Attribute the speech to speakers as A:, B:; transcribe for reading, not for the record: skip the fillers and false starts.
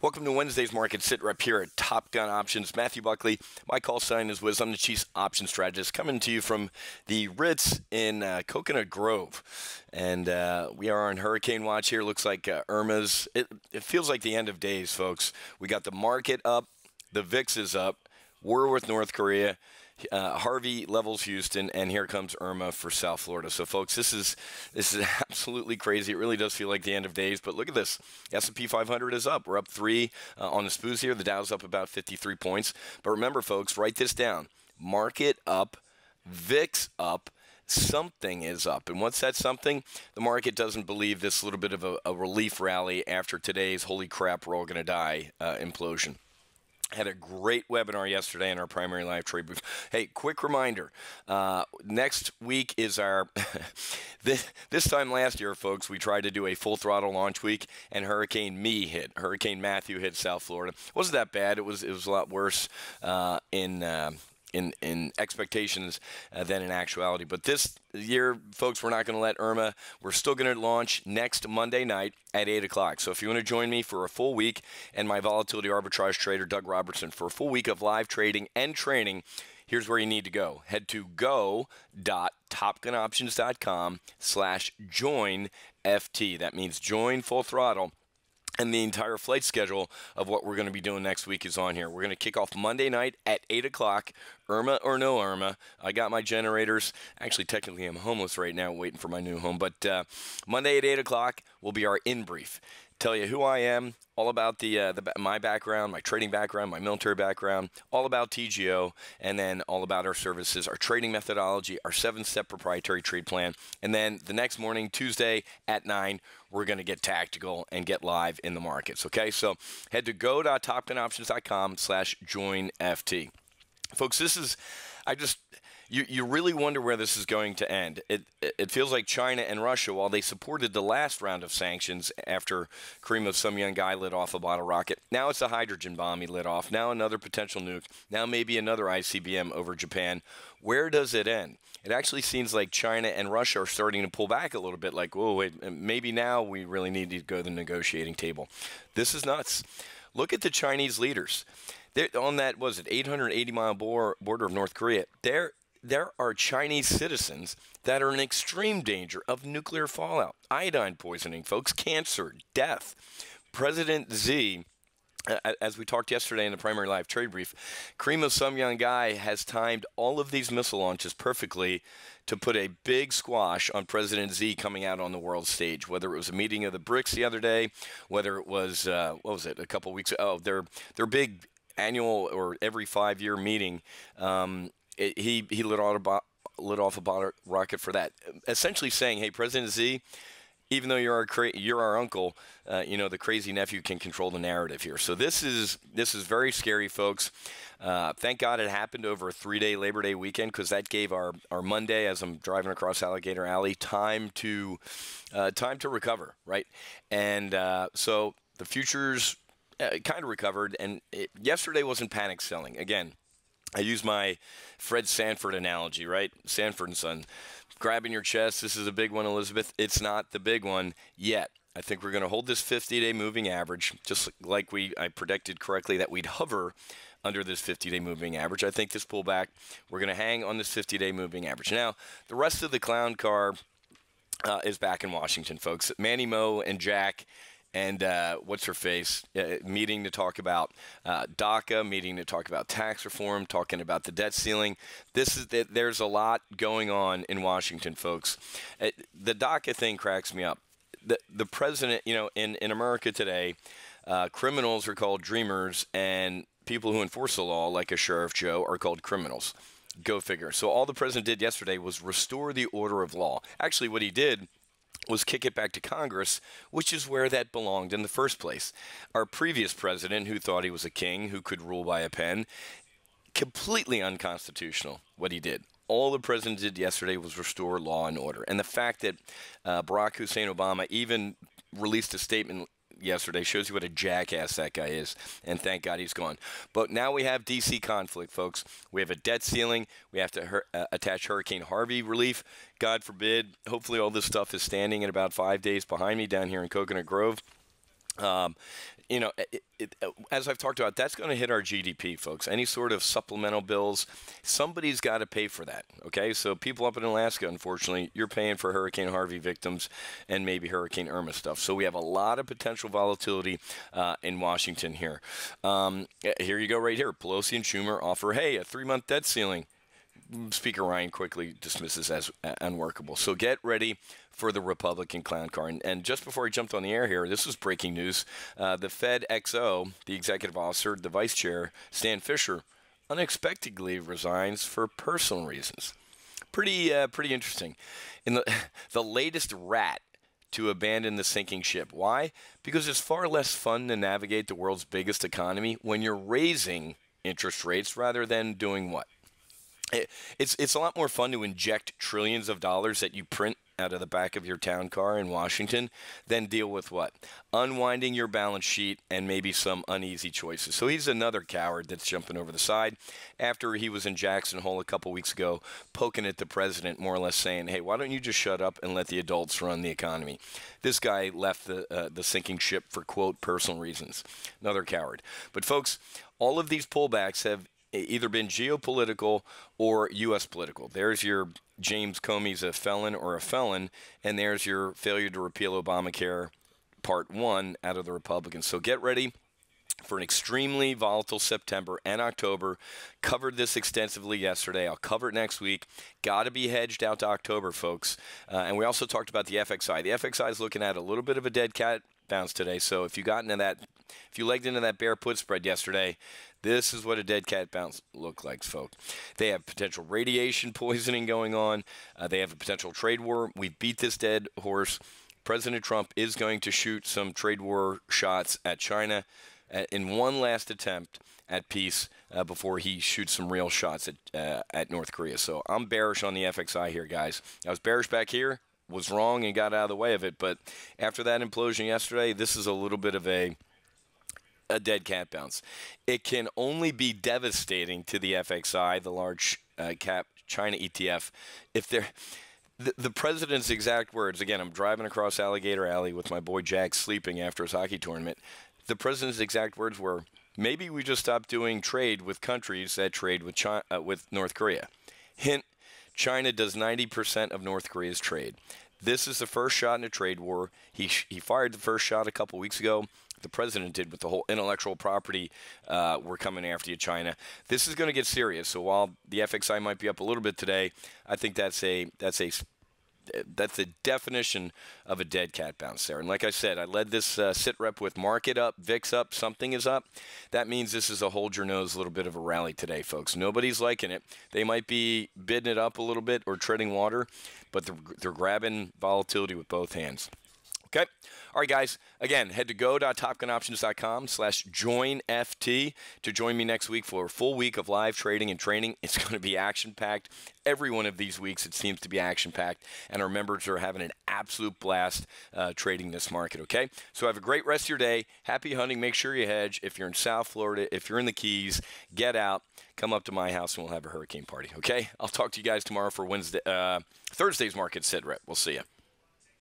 A: Welcome to Wednesday's Market SITREP here at Top Gun Options. Matthew Buckley, my call sign is Wiz. I'm the Chief Option Strategist coming to you from the Ritz in Coconut Grove. And we are on hurricane watch here. Looks like Irma's. It feels like the end of days, folks. We got the market up. The VIX is up. War with North Korea. Harvey levels Houston, and here comes Irma for South Florida. So, folks, this is absolutely crazy. It really does feel like the end of days. But look at this: S&P 500 is up. We're up 3 on the SPOOs here. The Dow's up about 53 points. But remember, folks, write this down: market up, VIX up. Something is up. And what's that something? The market doesn't believe this little bit of a relief rally after today's "holy crap, we're all going to die" implosion. Had a great webinar yesterday in our primary live trade booth. Hey, quick reminder, next week is our, this time last year, folks, we tried to do a full throttle launch week, and Hurricane Matthew hit South Florida. It wasn't that bad. It was a lot worse in expectations than in actuality. But this year, folks, we're not going to let Irma. We're still going to launch next Monday night at 8 o'clock. So if you want to join me for a full week and my volatility arbitrage trader, Doug Robertson, for a full week of live trading and training, here's where you need to go. Head to go.topgunoptions.com/join-FT. That means join full throttle. And the entire flight schedule of what we're going to be doing next week is on here. We're going to kick off Monday night at 8 o'clock, Irma or no Irma. I got my generators. Actually, technically, I'm homeless right now waiting for my new home. But Monday at 8 o'clock will be our in-brief. Tell you who I am, all about my background, my trading background, my military background, all about TGO, and then all about our services, our trading methodology, our 7-step proprietary trade plan. And then the next morning, Tuesday at 9, we're going to get tactical and get live in the markets. Okay, so head to go.topgunoptions.com/join-FT. Folks, this is, you really wonder where this is going to end. It feels like China and Russia, while they supported the last round of sanctions after Kareem, some young guy lit off a bottle rocket, now it's a hydrogen bomb he lit off, now another potential nuke, now maybe another ICBM over Japan. Where does it end? It actually seems like China and Russia are starting to pull back a little bit, like, whoa, wait, maybe now we really need to go to the negotiating table. This is nuts. Look at the Chinese leaders. They're on that, 880-mile border of North Korea. There are Chinese citizens that are in extreme danger of nuclear fallout, iodine poisoning, folks, cancer, death. President Xi, as we talked yesterday in the primary live trade brief, Kareem, some young guy, has timed all of these missile launches perfectly to put a big squash on President Xi coming out on the world stage, whether it was a meeting of the BRICS the other day, whether it was, a couple weeks ago, their big annual or every 5-year meeting. He lit off a bottle rocket for that, essentially saying, "Hey, President Xi, even though you're our uncle, the crazy nephew can control the narrative here." So this is very scary, folks. Thank God it happened over a 3-day Labor Day weekend, because that gave our Monday, as I'm driving across Alligator Alley, time to recover, right? And so the futures kind of recovered, and yesterday wasn't panic selling. Again, I use my Fred Sanford analogy, right? Sanford and Son. Grabbing your chest, this is a big one, Elizabeth. It's not the big one yet. I think we're going to hold this 50-day moving average, just like I predicted correctly that we'd hover under this 50-day moving average. I think this pullback, we're going to hang on this 50-day moving average. Now, the rest of the clown car is back in Washington, folks. Manny Moe and Jack and what's her face, meeting to talk about DACA, meeting to talk about tax reform, talking about the debt ceiling. There's a lot going on in Washington, folks. The DACA thing cracks me up. The president, in America today, criminals are called dreamers, and people who enforce the law, like a Sheriff Joe, are called criminals. Go figure. So all the president did yesterday was restore the order of law. Actually, what he did was kick it back to Congress, which is where that belonged in the first place. Our previous president, who thought he was a king, who could rule by a pen, completely unconstitutional what he did. All the president did yesterday was restore law and order. And the fact that Barack Hussein Obama even released a statement yesterday shows you what a jackass that guy is, and thank God he's gone. But now we have D.C. conflict, folks. We have a debt ceiling. We have to attach Hurricane Harvey relief. God forbid. Hopefully all this stuff is standing in about 5 days behind me down here in Coconut Grove. Um, as I've talked about, that's going to hit our GDP, folks. Any sort of supplemental bills, somebody's got to pay for that. Okay, so people up in Alaska, unfortunately, you're paying for Hurricane Harvey victims and maybe Hurricane Irma stuff. So we have a lot of potential volatility in Washington here. Here you go, right here. Pelosi and Schumer offer, hey, a 3-month debt ceiling. Speaker Ryan quickly dismisses as unworkable. So get ready for the Republican clown car. And just before I jumped on the air here, this was breaking news. The Fed XO, the executive officer, the vice chair, Stan Fisher, unexpectedly resigns for personal reasons. Pretty interesting. In the latest rat to abandon the sinking ship. Why? Because it's far less fun to navigate the world's biggest economy when you're raising interest rates rather than doing what? It's a lot more fun to inject trillions of dollars that you print out of the back of your town car in Washington than deal with what? Unwinding your balance sheet and maybe some uneasy choices. So he's another coward that's jumping over the side after he was in Jackson Hole a couple weeks ago poking at the president, more or less saying, hey, why don't you just shut up and let the adults run the economy? This guy left the sinking ship for, quote, personal reasons. Another coward. But, folks, all of these pullbacks have either been geopolitical or U.S. political. There's your James Comey's a felon or a felon, and there's your failure to repeal Obamacare Part 1 out of the Republicans. So get ready for an extremely volatile September and October. Covered this extensively yesterday. I'll cover it next week. Got to be hedged out to October, folks. And we also talked about the FXI. The FXI is looking at a little bit of a dead cat bounce today. So if you legged into that bear put spread yesterday, this is what a dead cat bounce looked like, folks. They have potential radiation poisoning going on. They have a potential trade war. We beat this dead horse. President Trump is going to shoot some trade war shots at China in one last attempt at peace before he shoots some real shots at North Korea. So I'm bearish on the FXI here, guys. I was bearish back here, was wrong and got out of the way of it. But after that implosion yesterday, this is a little bit of a dead cat bounce. It can only be devastating to the FXI, the large cap China ETF, if they're the president's exact words. Again, I'm driving across Alligator Alley with my boy Jack sleeping after his hockey tournament. The president's exact words were, maybe we just stop doing trade with countries that trade with with North Korea. Hint, China does 90% of North Korea's trade. This is the first shot in a trade war. He fired the first shot a couple weeks ago. The president did with the whole intellectual property, we're coming after you, China. This is going to get serious. So while the FXI might be up a little bit today, I think that's the definition of a dead cat bounce there. And like I said, I led this SITREP with market up, VIX up, something is up. That means this is a hold your nose little bit of a rally today, folks. Nobody's liking it. They might be bidding it up a little bit or treading water, but they're grabbing volatility with both hands. Okay. All right, guys. Again, head to go.topgunoptions.com/joinft to join me next week for a full week of live trading and training. It's going to be action-packed. Every one of these weeks, it seems to be action-packed, and our members are having an absolute blast trading this market, okay? So have a great rest of your day. Happy hunting. Make sure you hedge. If you're in South Florida, if you're in the Keys, get out. Come up to my house, and we'll have a hurricane party, okay? I'll talk to you guys tomorrow for Thursday's market sit rep. We'll see you.